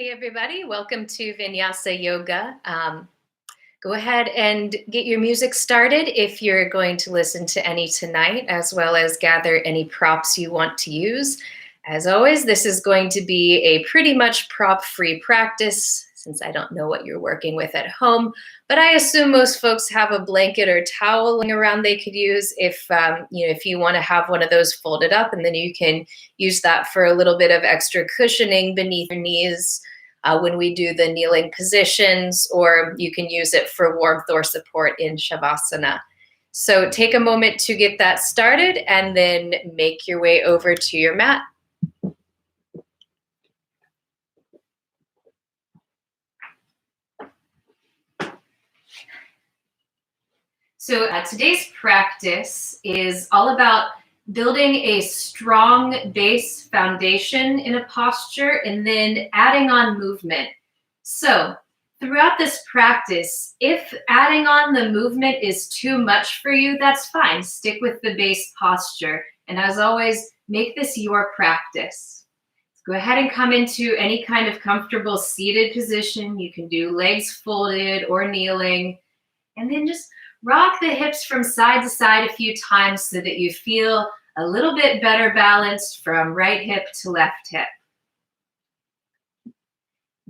Hey everybody, welcome to Vinyasa Yoga. Go ahead and get your music started if you're going to listen to any tonight, as well as gather any props you want to use. As always, this is going to be a pretty much prop-free practice since I don't know what you're working with at home, but I assume most folks have a blanket or towel laying around they could use if you want to have one of those folded up, and then you can use that for a little bit of extra cushioning beneath your knees when we do the kneeling positions, or you can use it for warmth or support in Shavasana. So take a moment to get that started and then make your way over to your mat. So today's practice is all about building a strong base foundation in a posture and then adding on movement. So throughout this practice, if adding on the movement is too much for you, that's fine. Stick with the base posture. And as always, make this your practice. Go ahead and come into any kind of comfortable seated position. You can do legs folded or kneeling, and then just rock the hips from side to side a few times so that you feel a little bit better balanced from right hip to left hip.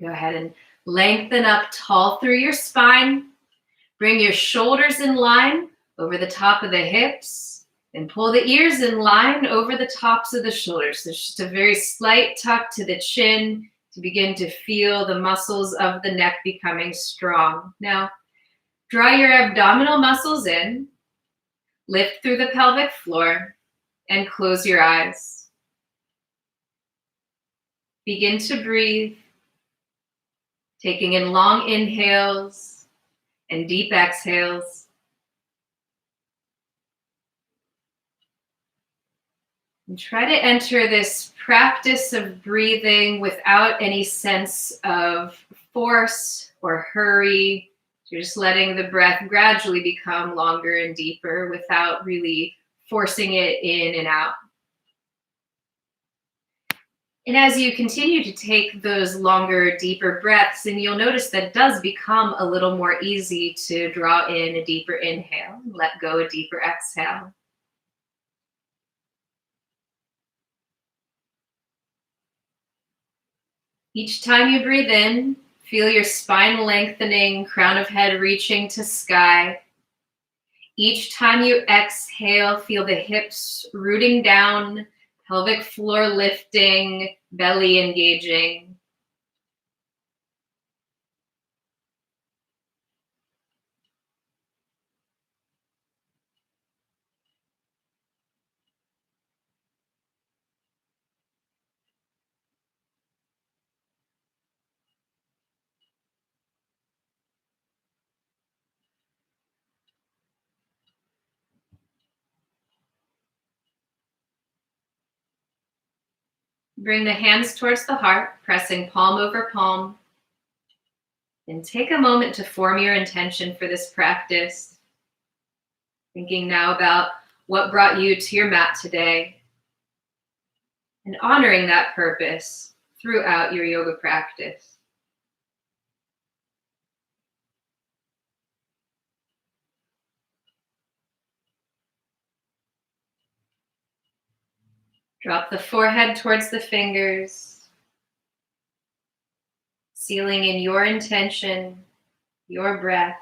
Go ahead and lengthen up tall through your spine. Bring your shoulders in line over the top of the hips and pull the ears in line over the tops of the shoulders. So just a very slight tuck to the chin to begin to feel the muscles of the neck becoming strong. Now, draw your abdominal muscles in, lift through the pelvic floor, and close your eyes. Begin to breathe, taking in long inhales and deep exhales. And try to enter this practice of breathing without any sense of force or hurry. You're just letting the breath gradually become longer and deeper without really forcing it in and out. And as you continue to take those longer, deeper breaths, and you'll notice that it does become a little more easy to draw in a deeper inhale and let go a deeper exhale. Each time you breathe in, feel your spine lengthening, crown of head reaching to sky. Each time you exhale, feel the hips rooting down, pelvic floor lifting, belly engaging. Bring the hands towards the heart, pressing palm over palm. And take a moment to form your intention for this practice. Thinking now about what brought you to your mat today and honoring that purpose throughout your yoga practice. Drop the forehead towards the fingers, sealing in your intention, your breath.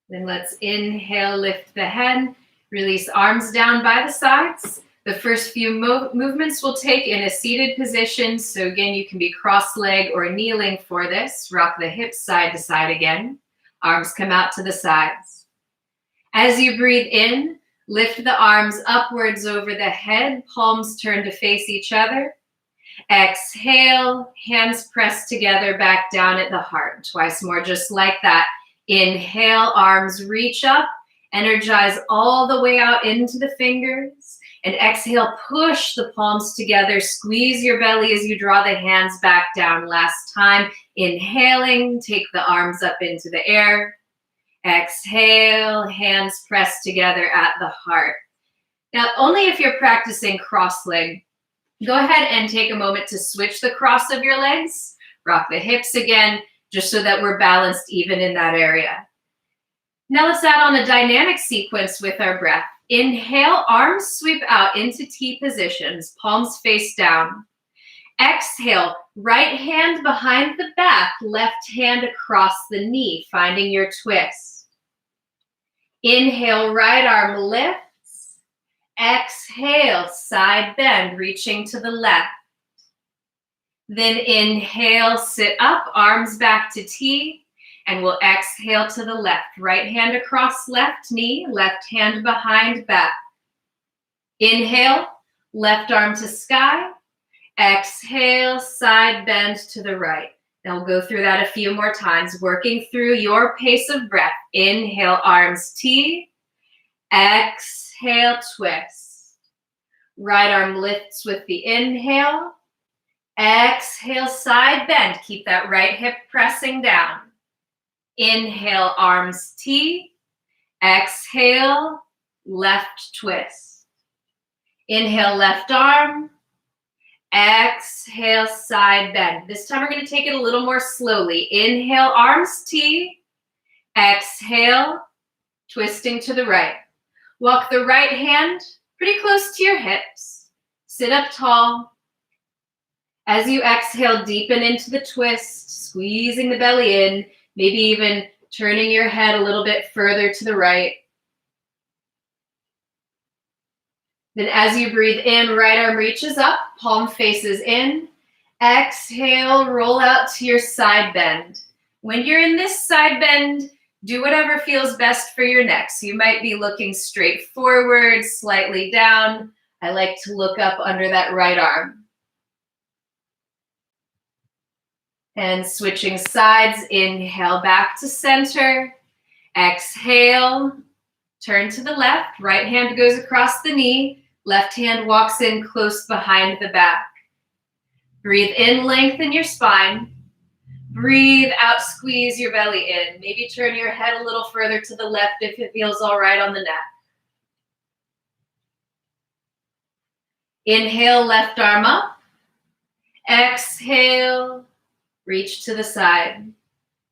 Then let's inhale, lift the head, release arms down by the sides. The first few movements we'll take in a seated position. So again, you can be cross-legged or kneeling for this. Rock the hips side to side again. Arms come out to the sides. As you breathe in, lift the arms upwards over the head, palms turn to face each other. Exhale, hands pressed together back down at the heart. Twice more, just like that. Inhale, arms reach up, energize all the way out into the fingers. And exhale, push the palms together, squeeze your belly as you draw the hands back down. Last time, inhaling, take the arms up into the air. Exhale, hands pressed together at the heart. Now, only if you're practicing cross-legged Go ahead and take a moment to switch the cross of your legs. Rock the hips again, just so that we're balanced even in that area. Now let's add on a dynamic sequence with our breath. Inhale, arms sweep out into T positions, palms face down. Exhale, right hand behind the back, left hand across the knee, finding your twist. Inhale, right arm lifts. Exhale, side bend, reaching to the left. Then inhale, sit up, arms back to T, and we'll exhale to the left. Right hand across left knee, left hand behind back. Inhale, left arm to sky. Exhale, side bend to the right. Now we'll go through that a few more times, working through your pace of breath. Inhale, arms T. Exhale, twist. Right arm lifts with the inhale. Exhale, side bend. Keep that right hip pressing down. Inhale, arms T. Exhale, left twist. Inhale, left arm. Exhale, side bend. This time we're going to take it a little more slowly. Inhale, arms T. Exhale, twisting to the right. Walk the right hand pretty close to your hips. Sit up tall. As you exhale, deepen into the twist, squeezing the belly in, maybe even turning your head a little bit further to the right. Then as you breathe in, right arm reaches up, palm faces in. Exhale, roll out to your side bend. When you're in this side bend, do whatever feels best for your neck. So you might be looking straight forward, slightly down. I like to look up under that right arm. And switching sides, inhale back to center. Exhale, turn to the left. Right hand goes across the knee. Left hand walks in close behind the back. Breathe in, lengthen your spine. Breathe out, squeeze your belly in. Maybe turn your head a little further to the left if it feels all right on the neck. Inhale, left arm up. Exhale, reach to the side.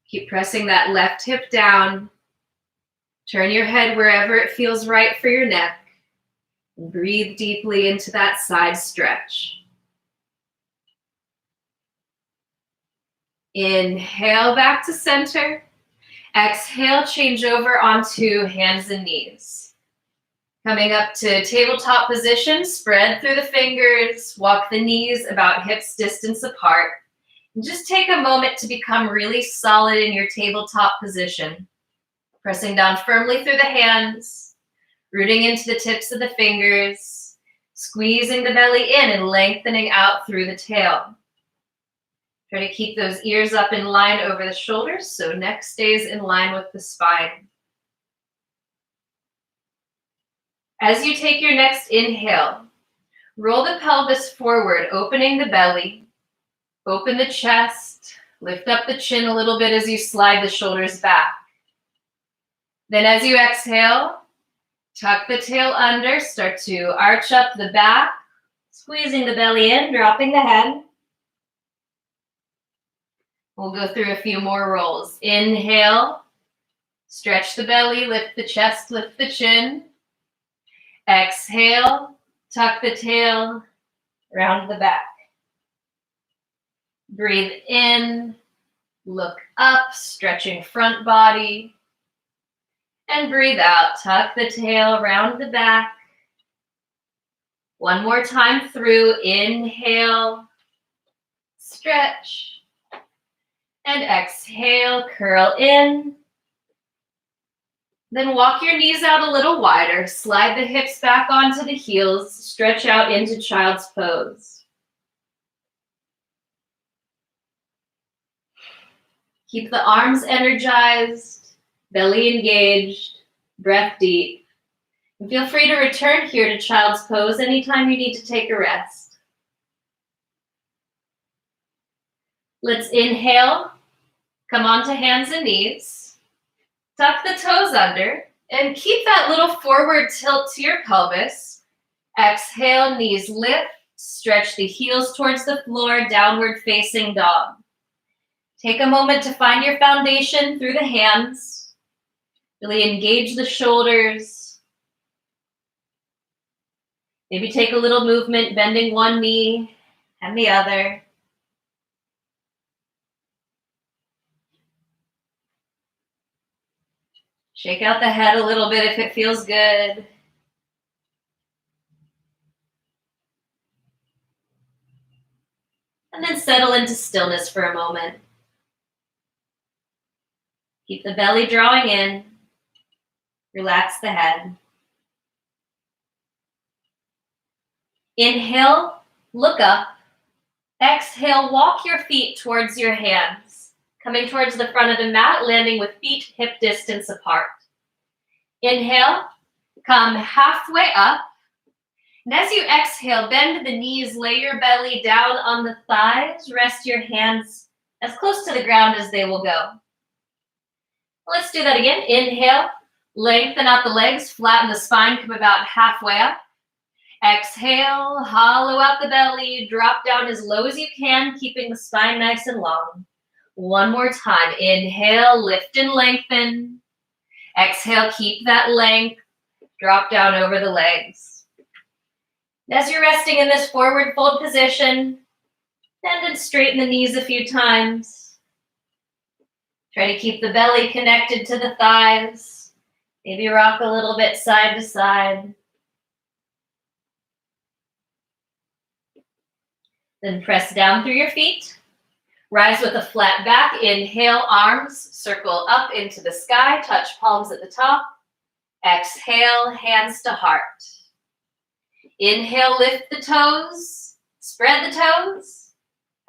Keep pressing that left hip down. Turn your head wherever it feels right for your neck. Breathe deeply into that side stretch. Inhale back to center. Exhale, change over onto hands and knees. Coming up to tabletop position, spread through the fingers, walk the knees about hips distance apart. And just take a moment to become really solid in your tabletop position. Pressing down firmly through the hands, rooting into the tips of the fingers, squeezing the belly in and lengthening out through the tail. Try to keep those ears up in line over the shoulders so neck stays in line with the spine. As you take your next inhale, roll the pelvis forward, opening the belly. Open the chest, lift up the chin a little bit as you slide the shoulders back. Then as you exhale, tuck the tail under, start to arch up the back, squeezing the belly in, dropping the head. We'll go through a few more rolls. Inhale, stretch the belly, lift the chest, lift the chin. Exhale, tuck the tail, round the back. Breathe in, look up, stretching front body. And breathe out, tuck the tail, round the back. One more time through, inhale, stretch. And exhale, curl in. Then walk your knees out a little wider, slide the hips back onto the heels, stretch out into child's pose. Keep the arms energized, belly engaged, breath deep. And feel free to return here to child's pose anytime you need to take a rest. Let's inhale, come onto hands and knees, tuck the toes under, and keep that little forward tilt to your pelvis. Exhale, knees lift, Stretch the heels towards the floor, downward facing dog. Take a moment to find your foundation through the hands. Really engage the shoulders. Maybe take a little movement, bending one knee and the other. Shake out the head a little bit if it feels good. And then settle into stillness for a moment. Keep the belly drawing in. Relax the head. Inhale, look up. Exhale, walk your feet towards your hands, coming towards the front of the mat, landing with feet hip distance apart. Inhale, come halfway up. And as you exhale, bend the knees, lay your belly down on the thighs, rest your hands as close to the ground as they will go. Let's do that again. Inhale, lengthen out the legs, flatten the spine, come about halfway up. Exhale, hollow out the belly, drop down as low as you can, keeping the spine nice and long. One more time. Inhale, lift and lengthen. Exhale, keep that length. Drop down over the legs. As you're resting in this forward fold position, bend and straighten the knees a few times. Try to keep the belly connected to the thighs. Maybe rock a little bit side to side. Then press down through your feet. Rise with a flat back. Inhale, arms circle up into the sky. Touch palms at the top. Exhale, hands to heart. Inhale, lift the toes. Spread the toes.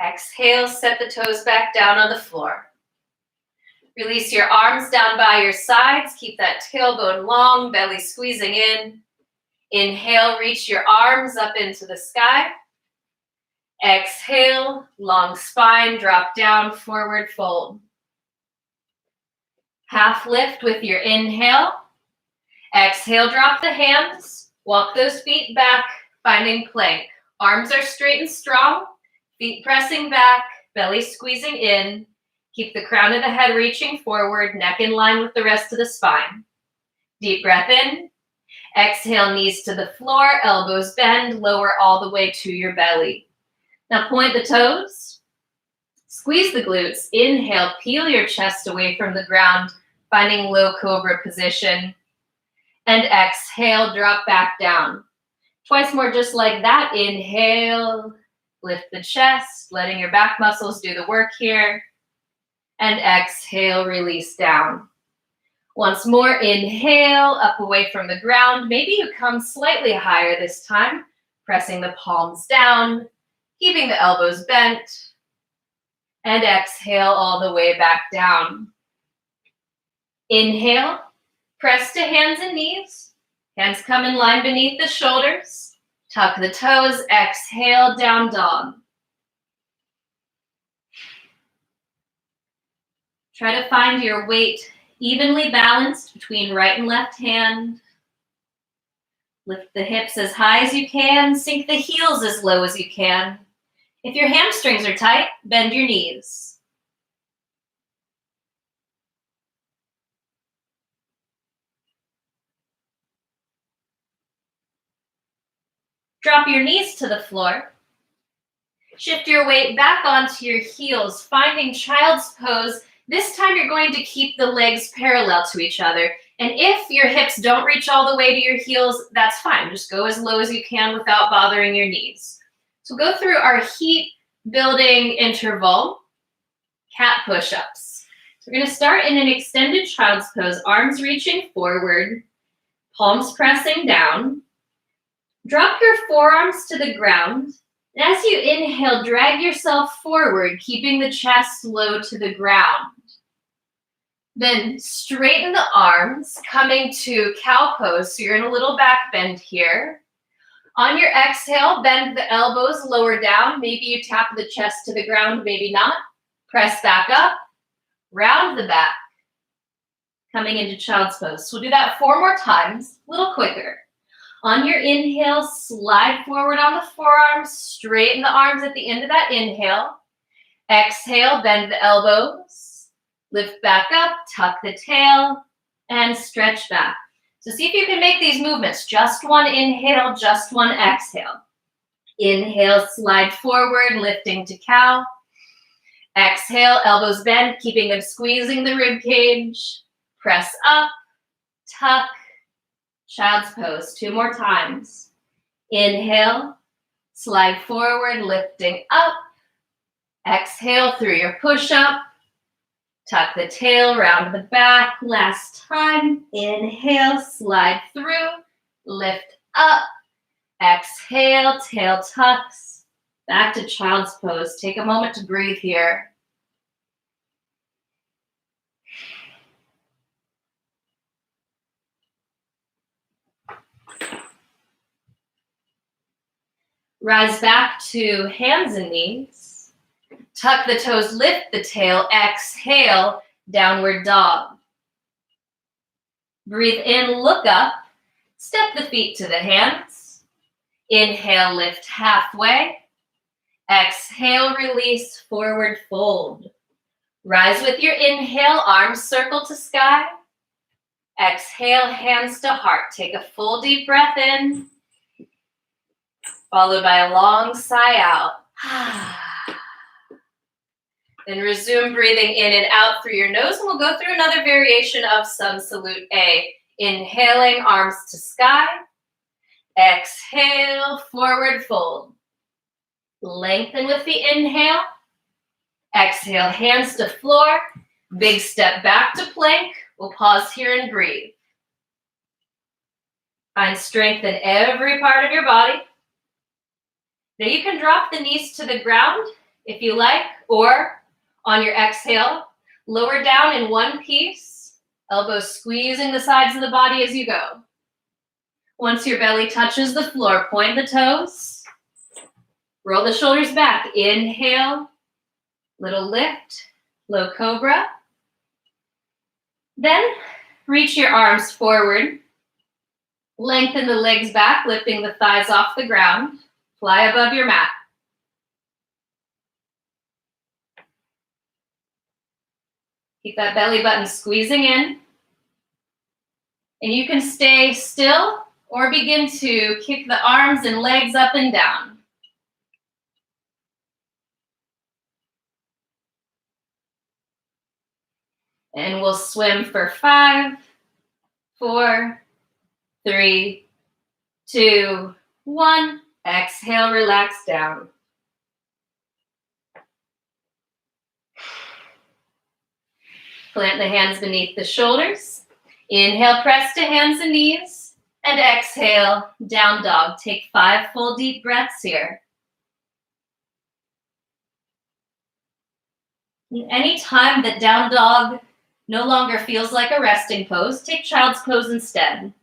Exhale, set the toes back down on the floor. Release your arms down by your sides. Keep that tailbone long, belly squeezing in. Inhale, reach your arms up into the sky. Exhale, long spine, drop down, forward fold. Half lift with your inhale. Exhale, drop the hands. Walk those feet back, finding plank. Arms are straight and strong. Feet pressing back, belly squeezing in. Keep the crown of the head reaching forward, neck in line with the rest of the spine. Deep breath in. Exhale, knees to the floor, elbows bend, lower all the way to your belly. Now point the toes, squeeze the glutes. Inhale, peel your chest away from the ground, finding low cobra position. And exhale, drop back down. Twice more just like that. Inhale, lift the chest, letting your back muscles do the work here. And exhale, release down. Once more, inhale, up away from the ground. Maybe you come slightly higher this time, pressing the palms down. Keeping the elbows bent, and exhale all the way back down. Inhale, press to hands and knees. Hands come in line beneath the shoulders. Tuck the toes, exhale, down dog. Try to find your weight evenly balanced between right and left hand. Lift the hips as high as you can, sink the heels as low as you can. If your hamstrings are tight, bend your knees. Drop your knees to the floor. Shift your weight back onto your heels, finding child's pose. This time you're going to keep the legs parallel to each other. And if your hips don't reach all the way to your heels, that's fine. Just go as low as you can without bothering your knees. So go through our heat building interval, cat push-ups. So we're going to start in an extended child's pose, arms reaching forward, palms pressing down. Drop your forearms to the ground. And as you inhale, drag yourself forward, keeping the chest low to the ground. Then straighten the arms, coming to cow pose. So you're in a little back bend here. On your exhale, bend the elbows, lower down. Maybe you tap the chest to the ground, maybe not. Press back up, round the back, coming into child's pose. So we'll do that 4 more times, a little quicker. On your inhale, slide forward on the forearms, straighten the arms at the end of that inhale. Exhale, bend the elbows, lift back up, tuck the tail, and stretch back. So see if you can make these movements. Just one inhale, just one exhale. Inhale, slide forward, lifting to cow. Exhale, elbows bend, keeping them squeezing the rib cage. Press up, tuck, child's pose. 2 more times. Inhale, slide forward, lifting up. Exhale through your push-up. Tuck the tail, round the back. Last time. Inhale, slide through, lift up. Exhale, tail tucks. Back to child's pose. Take a moment to breathe here. Rise back to hands and knees. Tuck the toes, lift the tail. Exhale, downward dog. Breathe in, look up. Step the feet to the hands. Inhale, lift halfway. Exhale, release, forward fold. Rise with your inhale, arms circle to sky. Exhale, hands to heart. Take a full deep breath in, followed by a long sigh out. Then resume breathing in and out through your nose, and we'll go through another variation of Sun Salute A. Inhaling, arms to sky. Exhale, forward fold. Lengthen with the inhale. Exhale, hands to floor. Big step back to plank. We'll pause here and breathe. Find strength in every part of your body. Now you can drop the knees to the ground if you like, or on your exhale, lower down in one piece, elbows squeezing the sides of the body as you go. Once your belly touches the floor, point the toes, roll the shoulders back. Inhale, little lift, low cobra. Then reach your arms forward, lengthen the legs back, lifting the thighs off the ground. Fly above your mat. Keep that belly button squeezing in. And you can stay still or begin to kick the arms and legs up and down. And we'll swim for 5, 4, 3, 2, 1. Exhale, relax down. Plant the hands beneath the shoulders. Inhale, press to hands and knees. And exhale, down dog. Take 5 full deep breaths here. Any time that down dog no longer feels like a resting pose, take child's pose instead.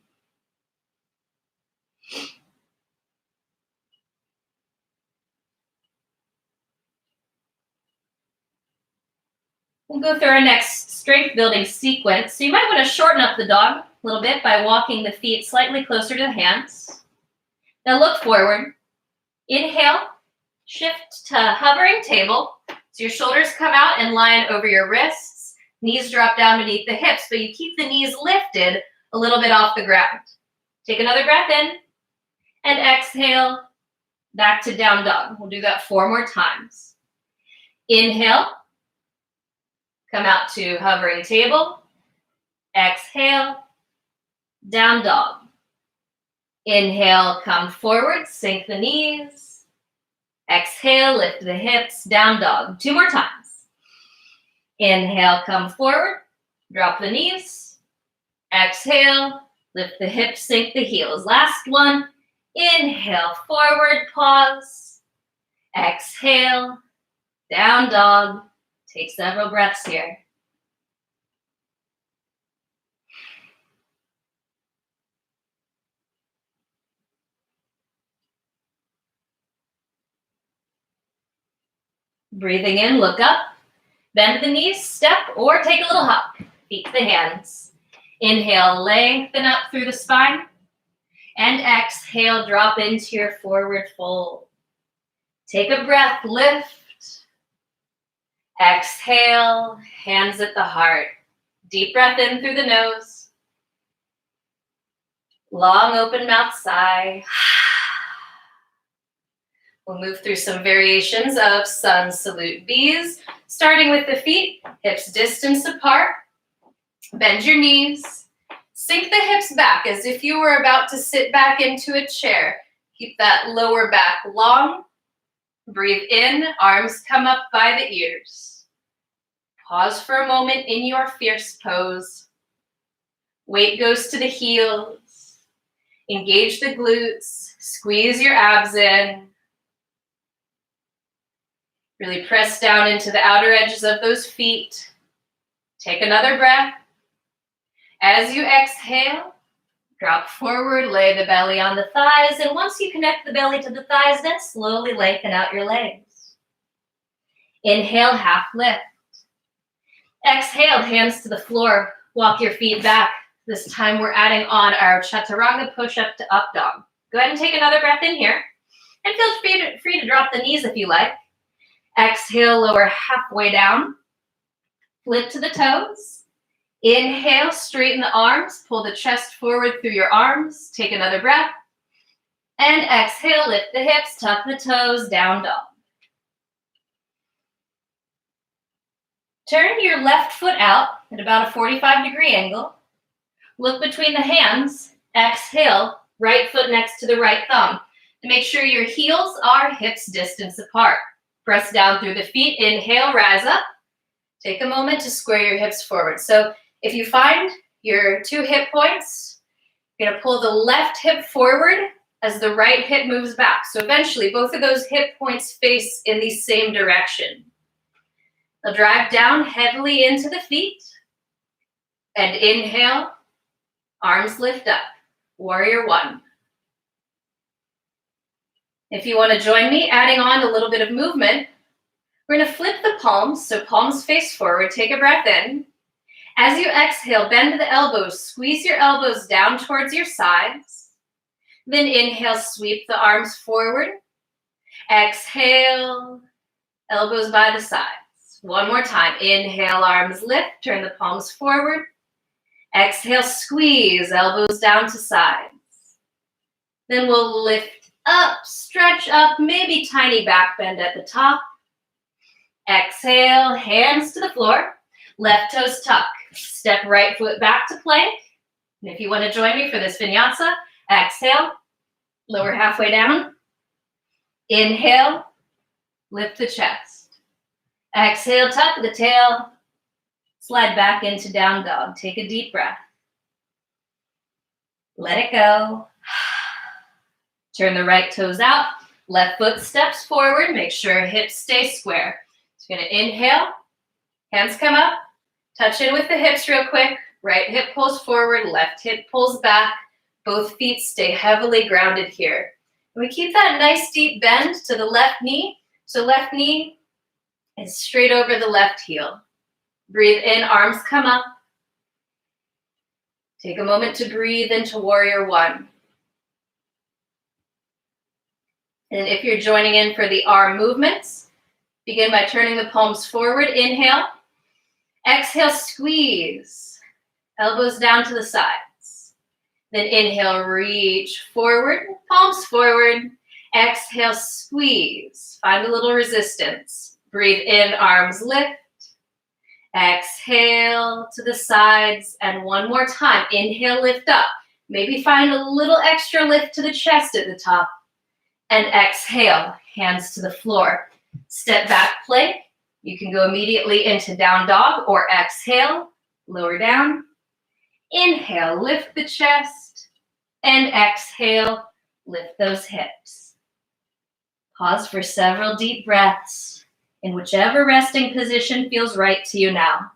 We'll go through our next strength building sequence. So you might want to shorten up the dog a little bit by walking the feet slightly closer to the hands. Now look forward. Inhale, shift to hovering table. So your shoulders come out and line over your wrists. Knees drop down beneath the hips, but you keep the knees lifted a little bit off the ground. Take another breath in and exhale back to down dog. We'll do that 4 more times. Inhale. Come out to hovering table. Exhale, down dog. Inhale, come forward, sink the knees. Exhale, lift the hips, down dog. 2 more times. Inhale, come forward, drop the knees. Exhale, lift the hips, sink the heels. Last one. Inhale, forward, pause. Exhale, down dog. Take several breaths here. Breathing in, look up, bend the knees, step, or take a little hop. Feet to the hands. Inhale, lengthen up through the spine. And exhale, drop into your forward fold. Take a breath, lift. Exhale, hands at the heart. Deep breath in through the nose. Long open mouth sigh. We'll move through some variations of sun salute bees, starting with the feet, hips distance apart. Bend your knees. Sink the hips back as if you were about to sit back into a chair. Keep that lower back long. Breathe in, arms come up by the ears. Pause for a moment in your fierce pose. Weight goes to the heels. Engage the glutes. Squeeze your abs in. Really press down into the outer edges of those feet. Take another breath. As you exhale, drop forward, lay the belly on the thighs, and once you connect the belly to the thighs, then slowly lengthen out your legs. Inhale, half lift. Exhale, hands to the floor. Walk your feet back. This time we're adding on our chaturanga push-up to up dog. Go ahead and take another breath in here. And feel free to drop the knees if you like. Exhale, lower halfway down. Flip to the toes. Inhale, straighten the arms. Pull the chest forward through your arms. Take another breath. And exhale, lift the hips, tuck the toes, down dog. Turn your left foot out at about a 45-degree angle. Look between the hands. Exhale, right foot next to the right thumb. And make sure your heels are hips distance apart. Press down through the feet. Inhale, rise up. Take a moment to square your hips forward. So if you find your two hip points, you're going to pull the left hip forward as the right hip moves back. So eventually, both of those hip points face in the same direction. They'll drive down heavily into the feet. And inhale, arms lift up. Warrior one. If you want to join me, adding on a little bit of movement, we're going to flip the palms, so palms face forward. Take a breath in. As you exhale, bend the elbows. Squeeze your elbows down towards your sides. Then inhale, sweep the arms forward. Exhale, elbows by the sides. One more time. Inhale, arms lift. Turn the palms forward. Exhale, squeeze, elbows down to sides. Then we'll lift up, stretch up, maybe tiny back bend at the top. Exhale, hands to the floor. Left toes tuck. Step right foot back to plank. And if you want to join me for this vinyasa, exhale, lower halfway down. Inhale, lift the chest. Exhale, tuck the tail. Slide back into down dog. Take a deep breath. Let it go. Turn the right toes out. Left foot steps forward. Make sure hips stay square. So you're going to inhale. Hands come up. Touch in with the hips real quick. Right hip pulls forward. Left hip pulls back. Both feet stay heavily grounded here. And we keep that nice deep bend to the left knee. So left knee is straight over the left heel. Breathe in, arms come up. Take a moment to breathe into warrior one. And if you're joining in for the arm movements, begin by turning the palms forward. Inhale. Exhale, squeeze. Elbows down to the sides. Then inhale, reach forward. Palms forward. Exhale, squeeze. Find a little resistance. Breathe in, arms lift. Exhale to the sides. And one more time. Inhale, lift up. Maybe find a little extra lift to the chest at the top. And exhale, hands to the floor. Step back, plank. You can go immediately into down dog or exhale, lower down. Inhale, lift the chest. And exhale, lift those hips. Pause for several deep breaths in whichever resting position feels right to you now.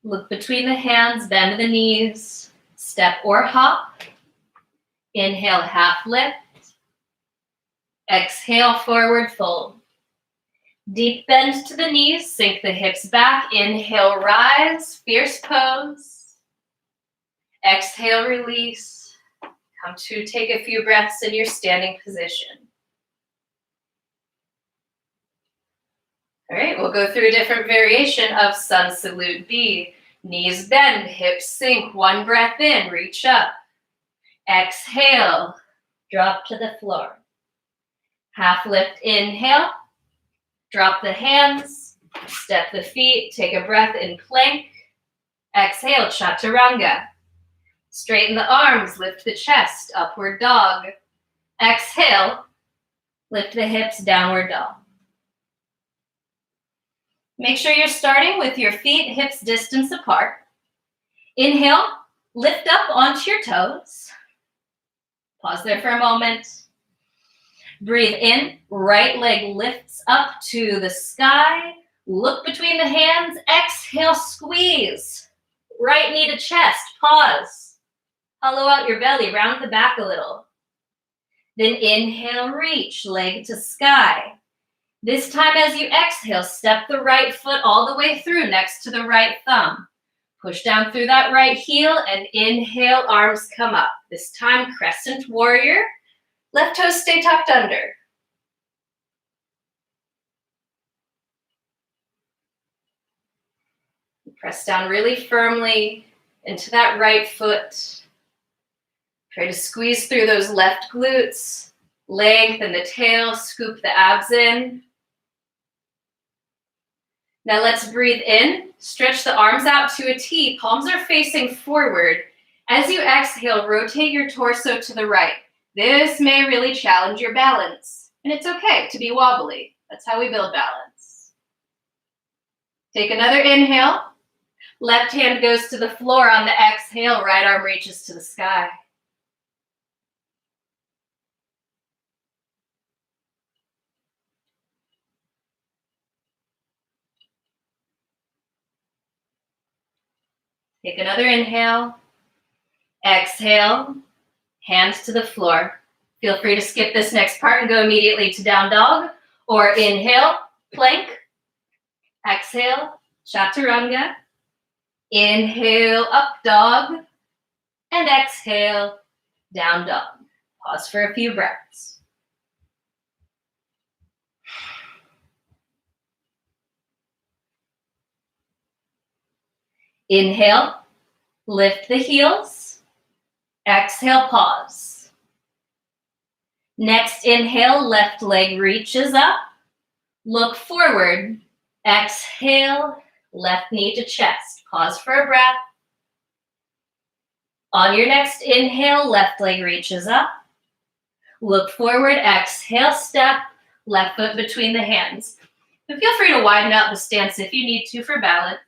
Look between the hands, bend the knees, step or hop. Inhale, half lift. Exhale, forward fold. Deep bend to the knees, sink the hips back. Inhale, rise, fierce pose. Exhale, release. Come to take a few breaths in your standing position. All right, we'll go through a different variation of sun salute B. Knees bend, hips sink. One breath in, reach up. Exhale, drop to the floor. Half lift, inhale. Drop the hands, step the feet, take a breath in plank. Exhale, chaturanga. Straighten the arms, lift the chest, upward dog. Exhale, lift the hips, downward dog. Make sure you're starting with your feet hips distance apart. Inhale, lift up onto your toes. Pause there for a moment. Breathe in, right leg lifts up to the sky. Look between the hands, exhale, squeeze. Right knee to chest, pause. Hollow out your belly, round the back a little. Then inhale, reach, leg to sky. This time as you exhale, step the right foot all the way through next to the right thumb. Push down through that right heel and inhale, arms come up. This time, crescent warrior. Left toes stay tucked under. Press down really firmly into that right foot. Try to squeeze through those left glutes. Lengthen the tail, scoop the abs in. Now let's breathe in. Stretch the arms out to a T. Palms are facing forward. As you exhale, rotate your torso to the right. This may really challenge your balance, and it's okay to be wobbly. That's how we build balance. Take another inhale. Left hand goes to the floor on the exhale. Right arm reaches to the sky. Take another inhale. Exhale. Hands to the floor. Feel free to skip this next part and go immediately to down dog. Or inhale, plank. Exhale, chaturanga. Inhale, up dog. And exhale, down dog. Pause for a few breaths. Inhale, lift the heels. Exhale, pause. Next inhale, left leg reaches up. Look forward. Exhale, left knee to chest. Pause for a breath. On your next inhale, left leg reaches up. Look forward. Exhale, step. Left foot between the hands. And feel free to widen out the stance if you need to for balance.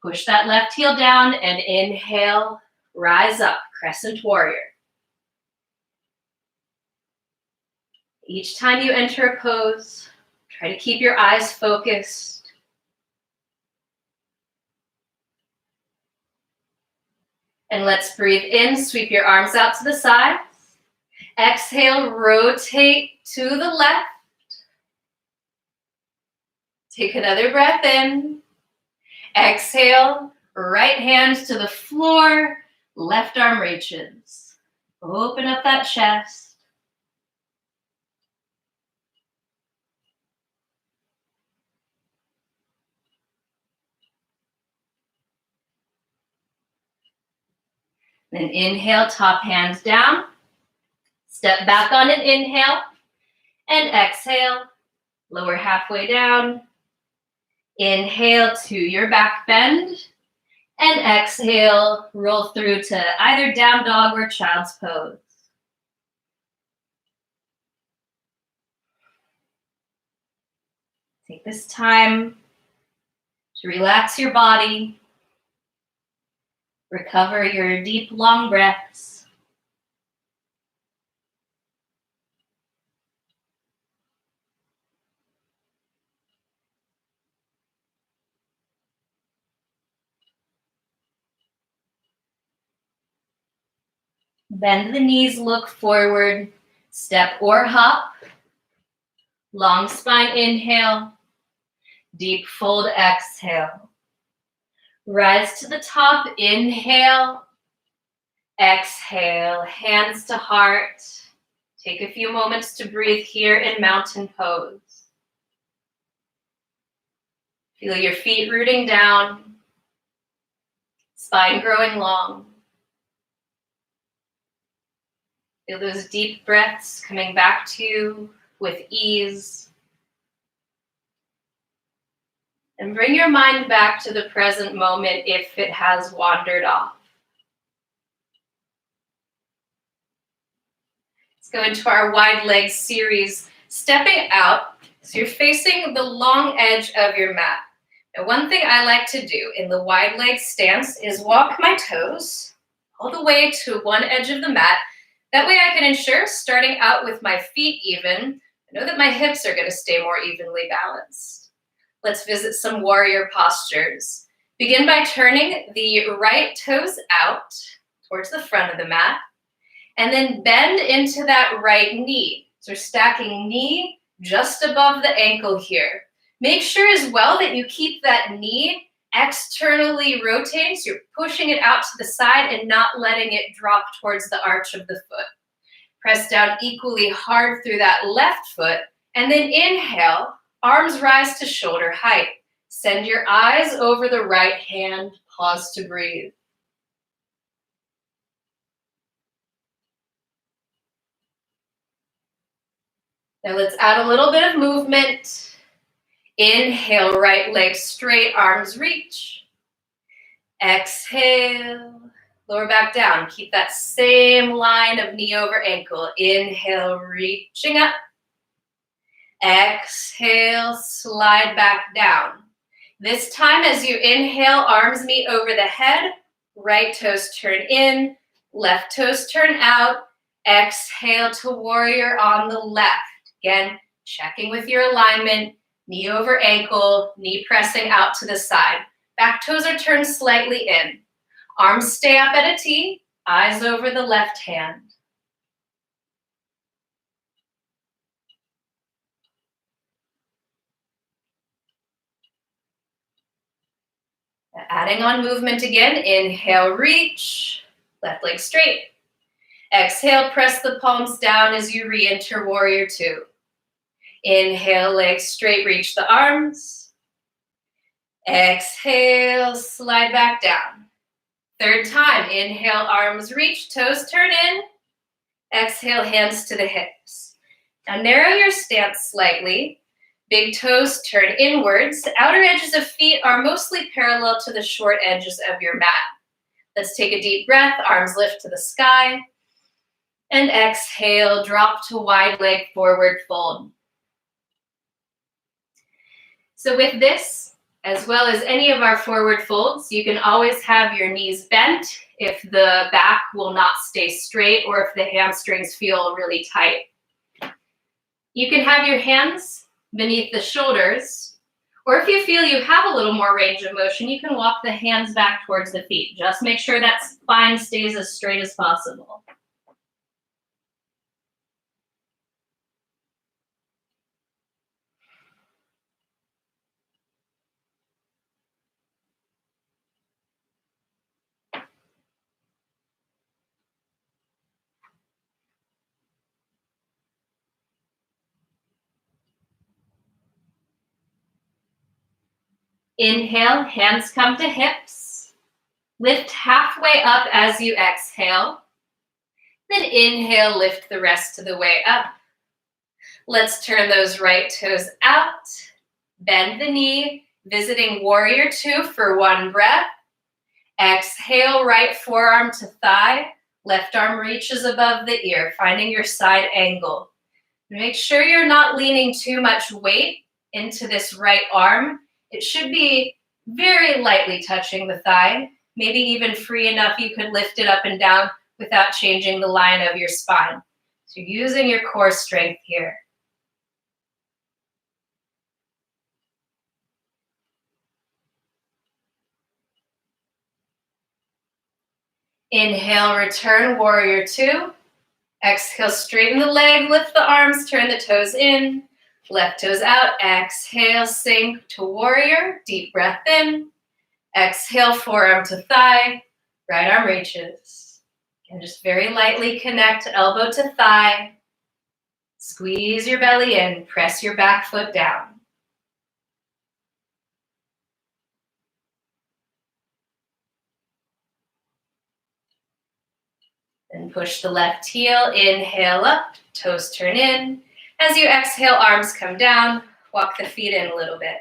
Push that left heel down and inhale, rise up, crescent warrior. Each time you enter a pose, try to keep your eyes focused. And let's breathe in, sweep your arms out to the sides. Exhale, rotate to the left. Take another breath in. Exhale, right hand to the floor, left arm reaches. Open up that chest. Then inhale, top hands down. Step back on an inhale. And exhale, lower halfway down. Inhale to your back bend. And exhale, roll through to either down dog or child's pose. Take this time to relax your body. Recover your deep, long breaths. Bend the knees, look forward, step or hop. Long spine inhale, deep fold exhale. Rise to the top, inhale, exhale, hands to heart. Take a few moments to breathe here in mountain pose. Feel your feet rooting down, spine growing long. Feel those deep breaths coming back to you with ease. And bring your mind back to the present moment if it has wandered off. Let's go into our wide leg series, stepping out. So you're facing the long edge of your mat. Now, one thing I like to do in the wide leg stance is walk my toes all the way to one edge of the mat. That way I can ensure, starting out with my feet even, I know that my hips are going to stay more evenly balanced. Let's visit some warrior postures. Begin by turning the right toes out towards the front of the mat, and then bend into that right knee. So we're stacking knee just above the ankle here. Make sure as well that you keep that knee externally rotating, so you're pushing it out to the side and not letting it drop towards the arch of the foot. Press down equally hard through that left foot, and then inhale, arms rise to shoulder height. Send your eyes over the right hand, pause to breathe. Now let's add a little bit of movement. Inhale, right leg straight, arms reach. Exhale, lower back down. Keep that same line of knee over ankle. Inhale, reaching up. Exhale, slide back down. This time as you inhale, arms meet over the head. Right toes turn in, left toes turn out. Exhale to warrior on the left. Again, checking with your alignment. Knee over ankle, knee pressing out to the side. Back toes are turned slightly in. Arms stay up at a T, eyes over the left hand. Adding on movement again, inhale, reach, left leg straight. Exhale, press the palms down as you re-enter warrior two. Inhale, legs straight, reach the arms. Exhale, slide back down. Third time, inhale, arms reach, toes turn in. Exhale, hands to the hips. Now narrow your stance slightly. Big toes turn inwards. Outer edges of feet are mostly parallel to the short edges of your mat. Let's take a deep breath, arms lift to the sky. And exhale, drop to wide leg forward fold. So with this, as well as any of our forward folds, you can always have your knees bent if the back will not stay straight or if the hamstrings feel really tight. You can have your hands beneath the shoulders, or if you feel you have a little more range of motion, you can walk the hands back towards the feet. Just make sure that spine stays as straight as possible. Inhale, hands come to hips. Lift halfway up as you exhale. Then inhale, lift the rest of the way up. Let's turn those right toes out. Bend the knee, visiting warrior two for one breath. Exhale, right forearm to thigh. Left arm reaches above the ear, finding your side angle. Make sure you're not leaning too much weight into this right arm. It should be very lightly touching the thigh, maybe even free enough you could lift it up and down without changing the line of your spine. So using your core strength here. Inhale, return, warrior two. Exhale, straighten the leg, lift the arms, turn the toes in. Left toes out. Exhale, sink to warrior. Deep breath in. Exhale, forearm to thigh. Right arm reaches. And just very lightly connect elbow to thigh. Squeeze your belly in. Press your back foot down. Then push the left heel. Inhale up. Toes turn in. As you exhale, arms come down. Walk the feet in a little bit.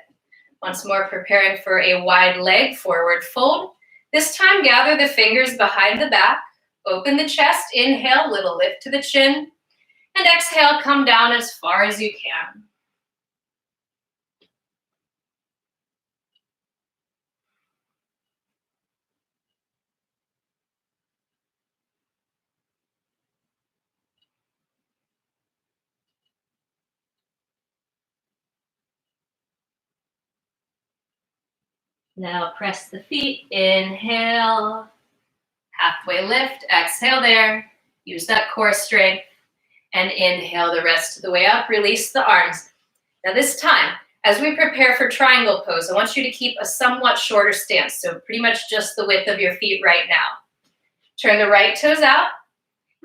Once more, preparing for a wide leg forward fold. This time, gather the fingers behind the back. Open the chest. Inhale, little lift to the chin. And exhale, come down as far as you can. Now press the feet. Inhale. Halfway lift. Exhale there. Use that core strength. And inhale the rest of the way up. Release the arms. Now this time, as we prepare for triangle pose, I want you to keep a somewhat shorter stance, so pretty much just the width of your feet right now. Turn the right toes out.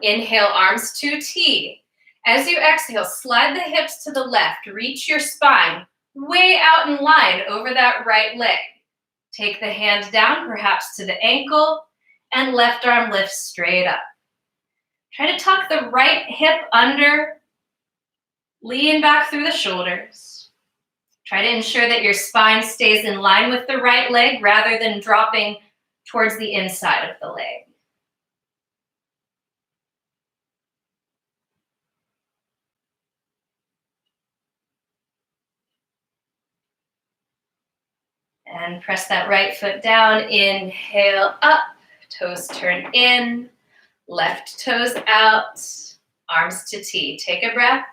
Inhale, arms to T. As you exhale, slide the hips to the left. Reach your spine way out in line over that right leg. Take the hand down, perhaps to the ankle, and left arm lifts straight up. Try to tuck the right hip under. Lean back through the shoulders. Try to ensure that your spine stays in line with the right leg rather than dropping towards the inside of the leg. And press that right foot down. Inhale up. Toes turn in. Left toes out. Arms to T. Take a breath.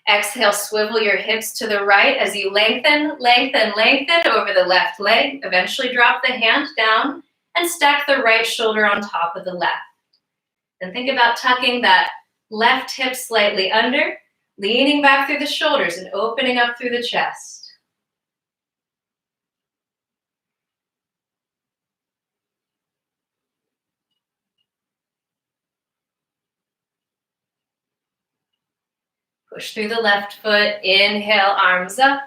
Exhale, swivel your hips to the right as you lengthen, lengthen, lengthen over the left leg. Eventually drop the hand down and stack the right shoulder on top of the left. Then think about tucking that left hip slightly under, leaning back through the shoulders and opening up through the chest. Push through the left foot. Inhale, arms up.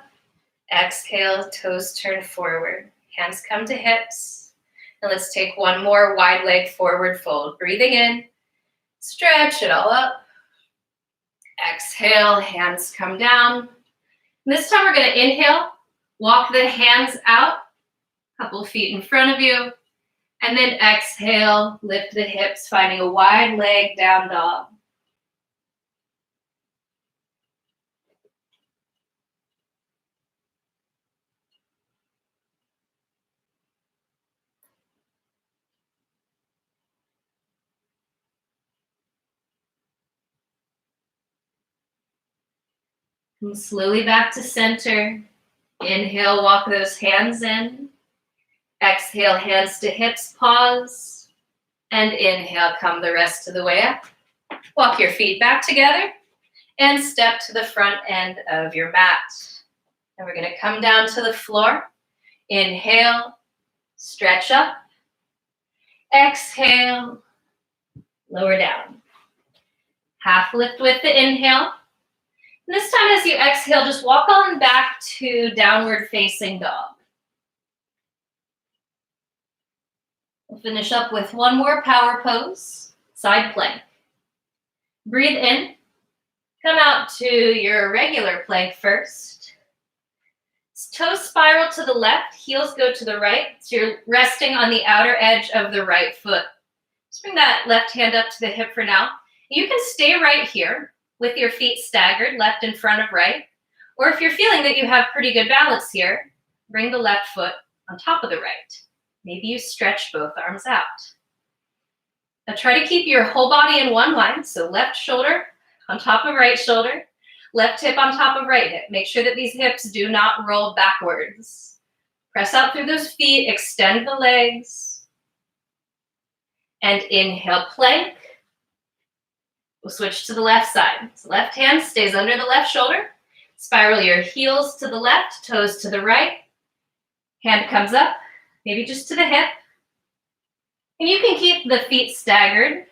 Exhale, toes turn forward. Hands come to hips. And let's take one more wide leg forward fold. Breathing in. Stretch it all up. Exhale, hands come down. And this time we're going to inhale. Walk the hands out. A couple of feet in front of you. And then exhale, lift the hips, finding a wide leg, down dog. Come slowly back to center. Inhale, walk those hands in. Exhale, hands to hips, pause. And inhale, come the rest of the way up. Walk your feet back together and step to the front end of your mat. And we're going to come down to the floor. Inhale, stretch up. Exhale, lower down. Half lift with the inhale. And this time as you exhale, just walk on back to downward facing dog. We'll finish up with one more power pose, side plank. Breathe in, come out to your regular plank first. Toes spiral to the left, heels go to the right, so you're resting on the outer edge of the right foot. Just bring that left hand up to the hip for now. You can stay right here with your feet staggered, left in front of right. Or if you're feeling that you have pretty good balance here, bring the left foot on top of the right. Maybe you stretch both arms out. Now try to keep your whole body in one line. So left shoulder on top of right shoulder, left hip on top of right hip. Make sure that these hips do not roll backwards. Press out through those feet, extend the legs. And inhale, plank. We'll switch to the left side. So left hand stays under the left shoulder. Spiral your heels to the left, toes to the right. Hand comes up, maybe just to the hip. And you can keep the feet staggered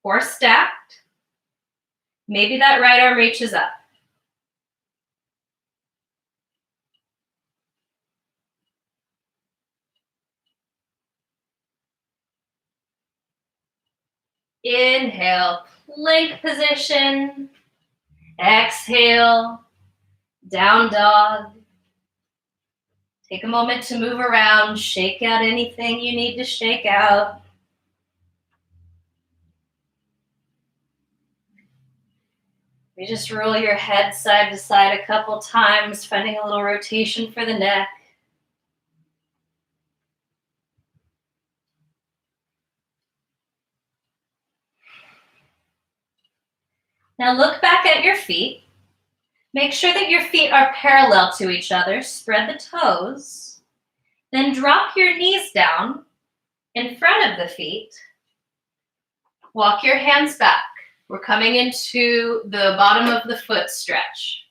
or stacked. Maybe that right arm reaches up. Inhale, plank position. Exhale, down dog. Take a moment to move around, shake out anything you need to shake out. You just roll your head side to side a couple times, finding a little rotation for the neck. Now look back at your feet. Make sure that your feet are parallel to each other. Spread the toes. Then drop your knees down in front of the feet. Walk your hands back. We're coming into the bottom of the foot stretch,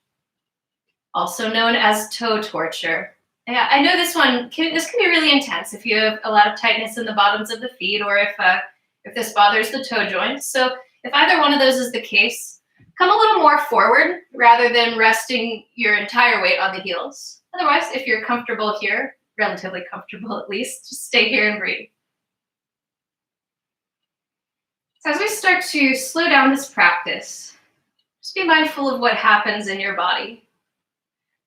also known as toe torture. Yeah, I know this can be really intense if you have a lot of tightness in the bottoms of the feet, or if this bothers the toe joints. So if either one of those is the case, come a little more forward rather than resting your entire weight on the heels. Otherwise, if you're comfortable here, relatively comfortable at least, just stay here and breathe. So as we start to slow down this practice, just be mindful of what happens in your body.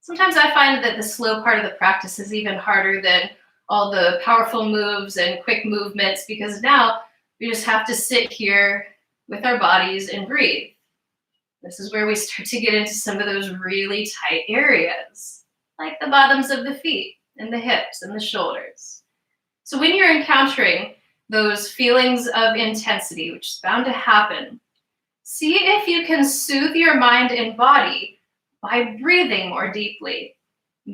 Sometimes I find that the slow part of the practice is even harder than all the powerful moves and quick movements, because now we just have to sit here with our bodies and breathe. This is where we start to get into some of those really tight areas, like the bottoms of the feet and the hips and the shoulders. So when you're encountering those feelings of intensity, which is bound to happen, see if you can soothe your mind and body by breathing more deeply,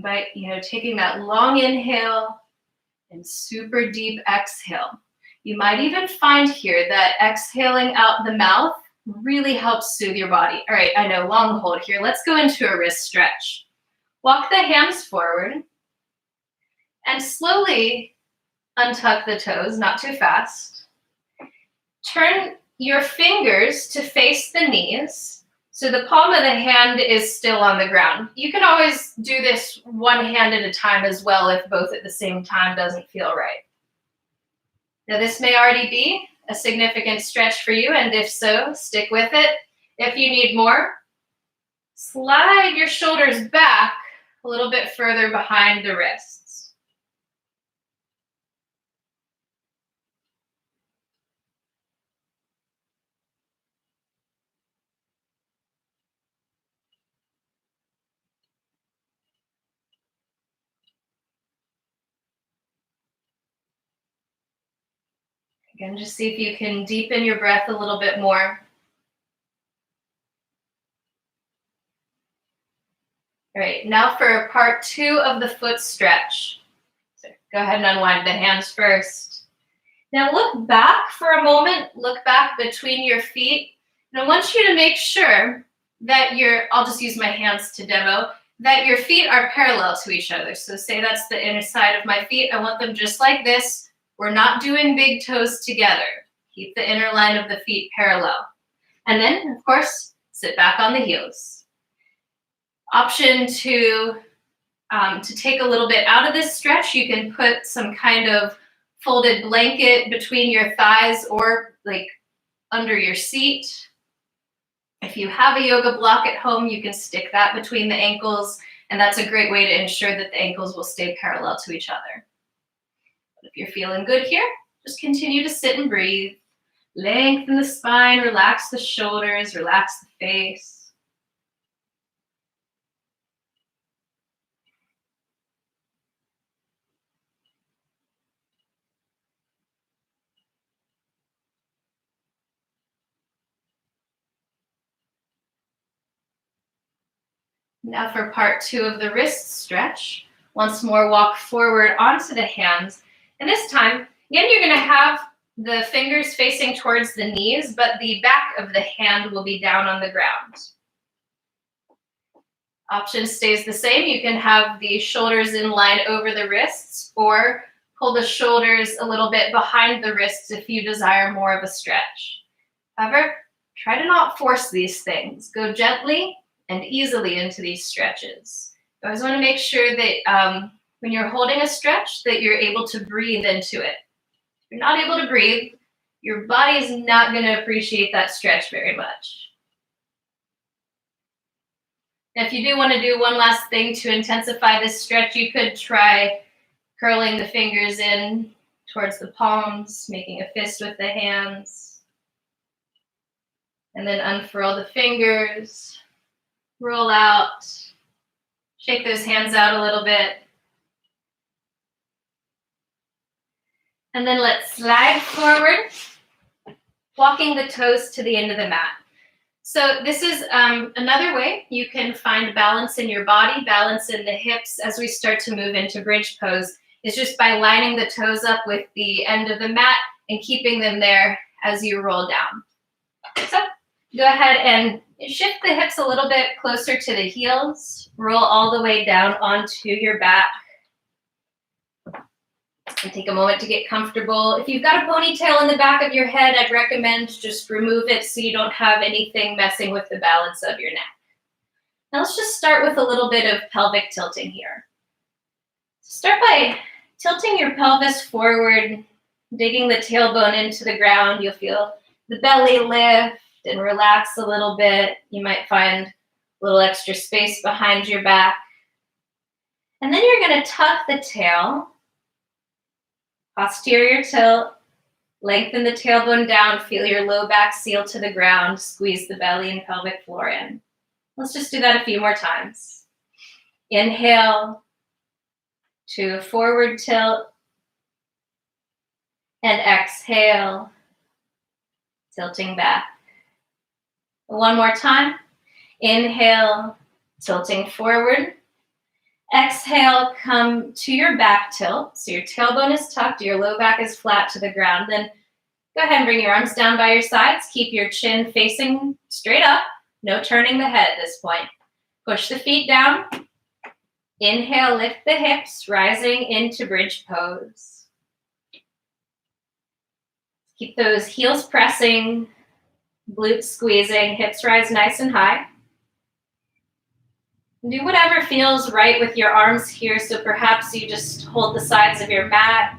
by taking that long inhale and super deep exhale. You might even find here that exhaling out the mouth really helps soothe your body. All right, I know, long hold here. Let's go into a wrist stretch. Walk the hands forward and slowly untuck the toes, not too fast. Turn your fingers to face the knees, so the palm of the hand is still on the ground. You can always do this one hand at a time as well if both at the same time doesn't feel right. Now this may already be a significant stretch for you, and if so, stick with it. If you need more, slide your shoulders back a little bit further behind the wrists. Again, just see if you can deepen your breath a little bit more. All right, now for part 2 of the foot stretch. So go ahead and unwind the hands first. Now look back for a moment, look back between your feet. And I want you to make sure that I'll just use my hands to demo, that your feet are parallel to each other. So say that's the inner side of my feet. I want them just like this. We're not doing big toes together. Keep the inner line of the feet parallel. And then, of course, sit back on the heels. Option to take a little bit out of this stretch, you can put some kind of folded blanket between your thighs or like under your seat. If you have a yoga block at home, you can stick that between the ankles, and that's a great way to ensure that the ankles will stay parallel to each other. But if you're feeling good here, just continue to sit and breathe. Lengthen the spine, relax the shoulders, relax the face. Now for part 2 of the wrist stretch. Once more, walk forward onto the hands. And this time, again, you're going to have The fingers facing towards the knees, but the back of the hand will be down on the ground. Option stays the same. You can have the shoulders in line over the wrists or pull the shoulders a little bit behind the wrists if you desire more of a stretch. However, try to not force these things. Go gently and easily into these stretches. You always want to make sure that when you're holding a stretch that you're able to breathe into it. If you're not able to breathe, your body is not going to appreciate that stretch very much. Now, if you do want to do one last thing to intensify this stretch, you could try curling the fingers in towards the palms, making a fist with the hands. And then unfurl the fingers, roll out, shake those hands out a little bit. And then let's slide forward, walking the toes to the end of the mat. So this is another way you can find balance in your body, balance in the hips as we start to move into bridge pose, is just by lining the toes up with the end of the mat and keeping them there as you roll down. So go ahead and shift the hips a little bit closer to the heels, roll all the way down onto your back. And take a moment to get comfortable. If you've got a ponytail in the back of your head, I'd recommend just remove it so you don't have anything messing with the balance of your neck. Now let's just start with a little bit of pelvic tilting here. Start by tilting your pelvis forward, digging the tailbone into the ground. You'll feel the belly lift and relax a little bit. You might find a little extra space behind your back. And then you're going to tuck the tail. Posterior tilt, lengthen the tailbone down, feel your low back seal to the ground, squeeze the belly and pelvic floor in. Let's just do that a few more times. Inhale to a forward tilt, and exhale, tilting back. One more time. Inhale, tilting forward. Exhale, come to your back tilt. So your tailbone is tucked, your low back is flat to the ground. Then go ahead and bring your arms down by your sides. Keep your chin facing straight up. No turning the head at this point. Push the feet down. Inhale, lift the hips, rising into bridge pose. Keep those heels pressing, glutes squeezing, hips rise nice and high. Do whatever feels right with your arms here. So perhaps you just hold the sides of your mat.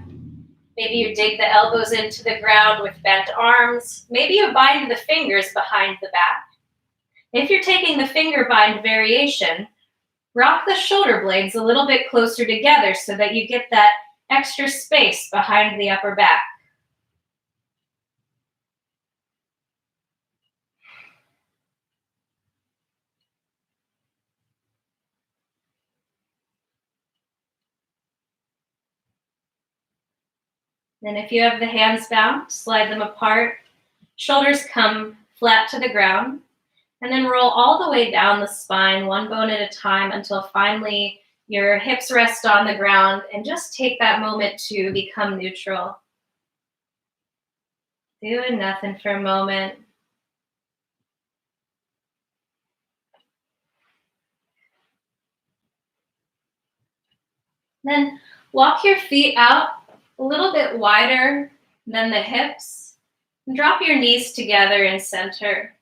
Maybe you dig the elbows into the ground with bent arms. Maybe you bind the fingers behind the back. If you're taking the finger bind variation, rock the shoulder blades a little bit closer together so that you get that extra space behind the upper back. Then if you have the hands bound, slide them apart. Shoulders come flat to the ground. And then roll all the way down the spine, one bone at a time, until finally your hips rest on the ground. And just take that moment to become neutral. Doing nothing for a moment. Then walk your feet out a little bit wider than the hips. And drop your knees together in center.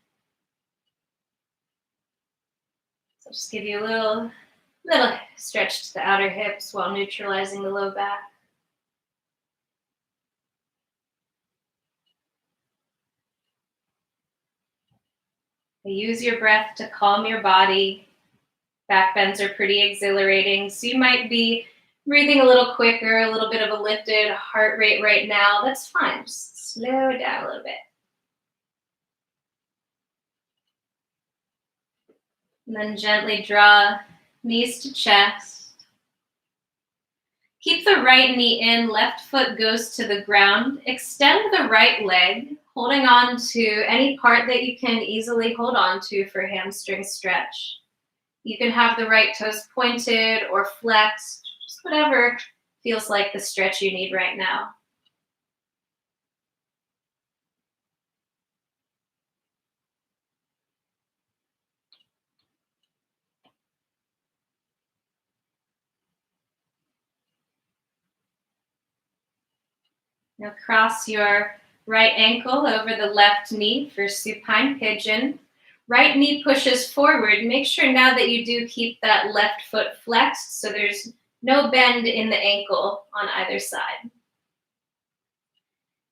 So just give you a little stretch to the outer hips while neutralizing the low back. Use your breath to calm your body. Back bends are pretty exhilarating, so you might be breathing a little quicker, a little bit of a lifted heart rate right now. That's fine. Just slow down a little bit. And then gently draw knees to chest. Keep the right knee in, left foot goes to the ground. Extend the right leg, holding on to any part that you can easily hold on to for hamstring stretch. You can have the right toes pointed or flexed, just whatever feels like the stretch you need right now. Now cross your right ankle over the left knee for supine pigeon. Right knee pushes forward. Make sure now that you do keep that left foot flexed so there's no bend in the ankle on either side.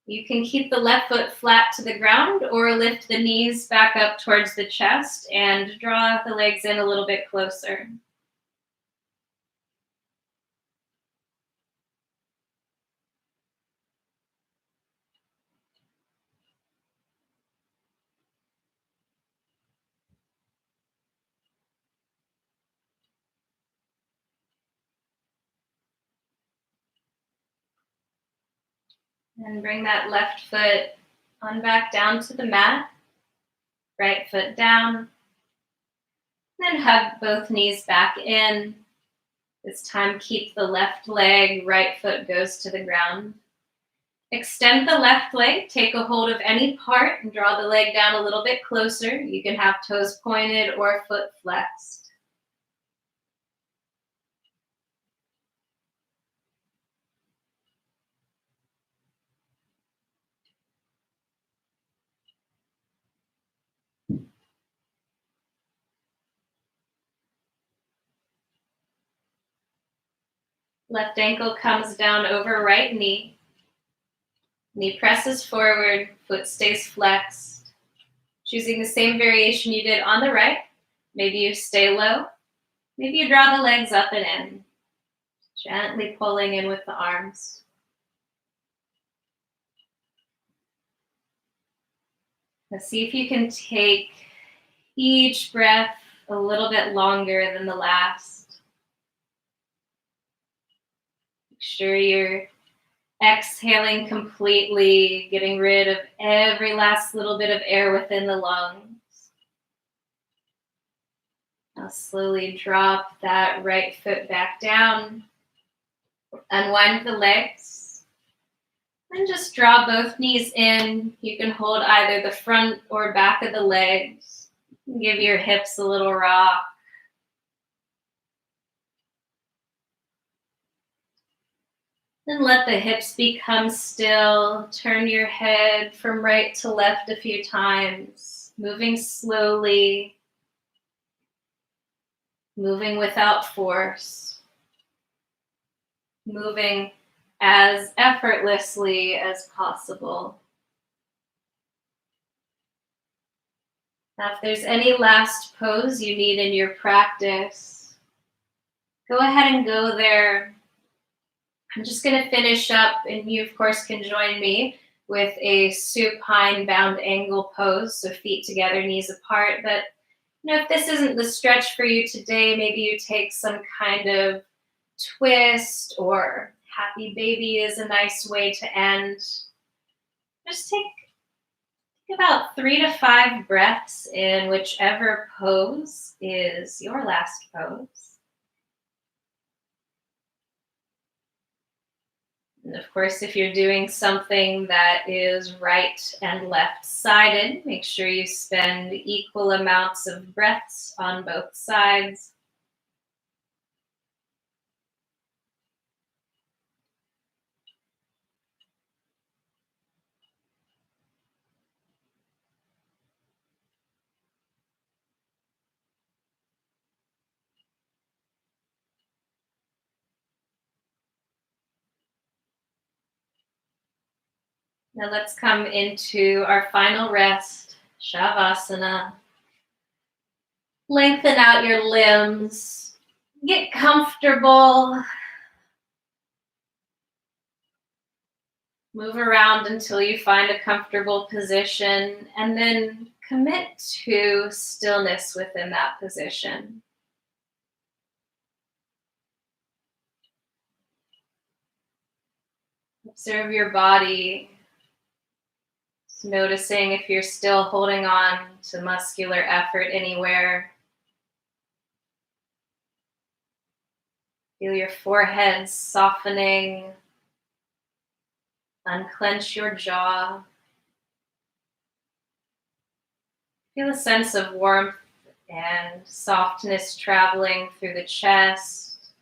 You can keep the left foot flat to the ground or lift the knees back up towards the chest and draw the legs in a little bit closer. And bring that left foot on back down to the mat. Right foot down. Then hug both knees back in. This time keep the left leg, right foot goes to the ground. Extend the left leg, take a hold of any part and draw the leg down a little bit closer. You can have toes pointed or foot flexed. Left ankle comes down over right knee. Knee presses forward, foot stays flexed. Choosing the same variation you did on the right. Maybe you stay low. Maybe you draw the legs up and in. Gently pulling in with the arms. Now see if you can take each breath a little bit longer than the last. Make sure you're exhaling completely, getting rid of every last little bit of air within the lungs. Now slowly drop that right foot back down. Unwind the legs. And just draw both knees in. You can hold either the front or back of the legs. Give your hips a little rock. Then let the hips become still. Turn your head from right to left a few times. Moving slowly. Moving without force. Moving as effortlessly as possible. Now, if there's any last pose you need in your practice, go ahead and go there. I'm just going to finish up, and you, of course, can join me with a supine bound angle pose, so feet together, knees apart. But if this isn't the stretch for you today, maybe you take some kind of twist, or happy baby is a nice way to end. Just take about 3 to 5 breaths in whichever pose is your last pose. And of course, if you're doing something that is right and left sided, make sure you spend equal amounts of breaths on both sides. Now let's come into our final rest, Shavasana. Lengthen out your limbs. Get comfortable. Move around until you find a comfortable position, and then commit to stillness within that position. Observe your body. Just noticing if you're still holding on to muscular effort anywhere. Feel your forehead softening. Unclench your jaw. Feel a sense of warmth and softness traveling through the chest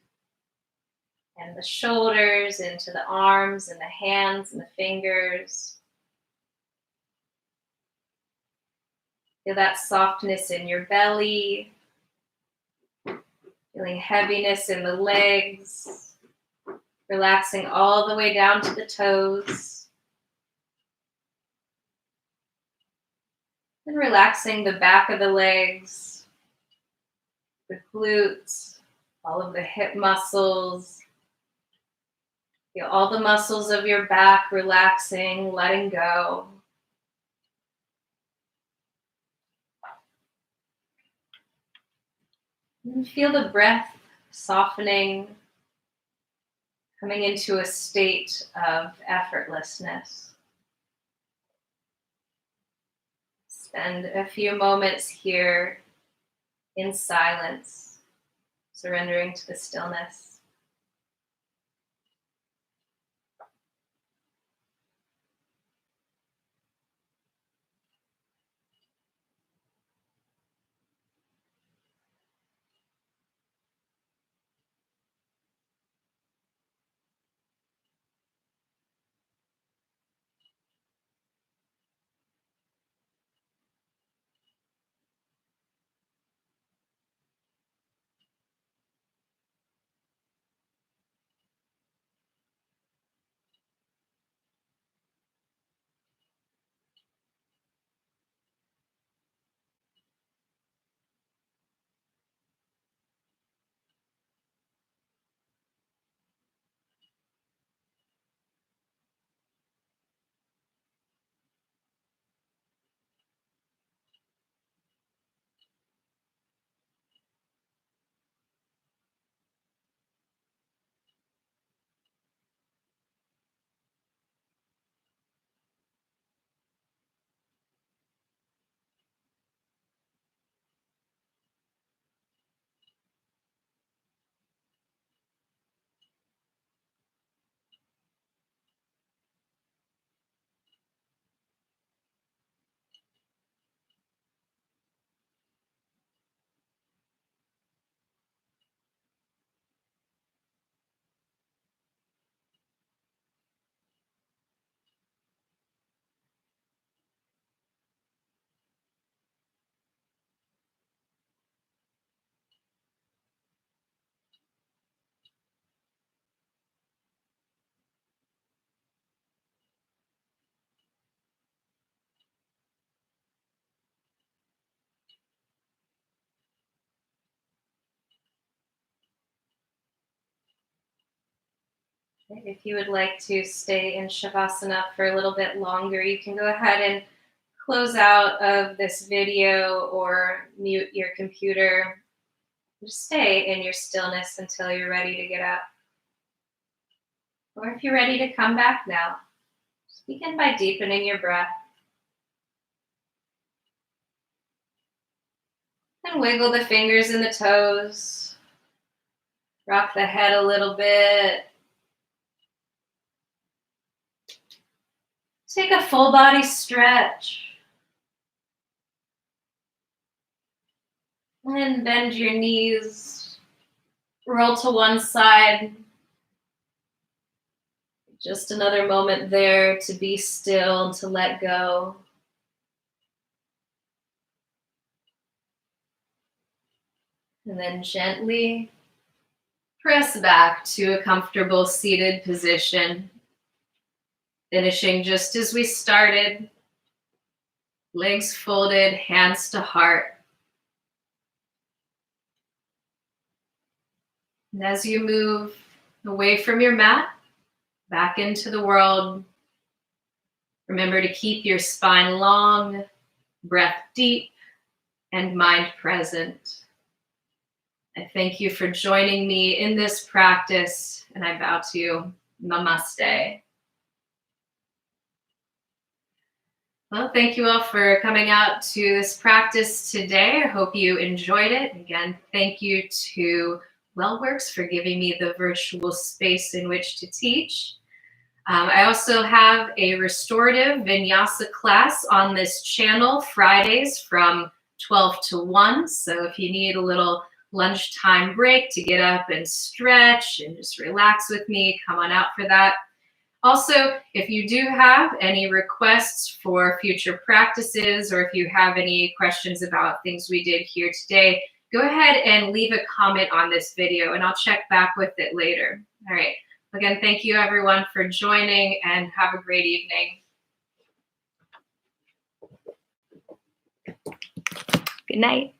and the shoulders, into the arms and the hands and the fingers. Feel that softness in your belly, feeling heaviness in the legs, relaxing all the way down to the toes. And relaxing the back of the legs, the glutes, all of the hip muscles. Feel all the muscles of your back relaxing, letting go. And feel the breath softening, coming into a state of effortlessness. Spend a few moments here in silence, surrendering to the stillness. If you would like to stay in Shavasana for a little bit longer, you can go ahead and close out of this video or mute your computer. Just stay in your stillness until you're ready to get up. Or if you're ready to come back now, just begin by deepening your breath. And wiggle the fingers and the toes. Rock the head a little bit. Take a full body stretch. And bend your knees. Roll to one side. Just another moment there to be still and to let go. And then gently press back to a comfortable seated position. Finishing just as we started. Legs folded, hands to heart. And as you move away from your mat, back into the world, remember to keep your spine long, breath deep, and mind present. I thank you for joining me in this practice, and I bow to you. Namaste. Well, thank you all for coming out to this practice today. I hope you enjoyed it. Again, thank you to WellWorks for giving me the virtual space in which to teach. I also have a restorative Vinyasa class on this channel Fridays from 12 to 1. So if you need a little lunchtime break to get up and stretch and just relax with me, come on out for that. Also, if you do have any requests for future practices, or if you have any questions about things we did here today, go ahead and leave a comment on this video and I'll check back with it later. All right. Again, thank you everyone for joining and have a great evening. Good night.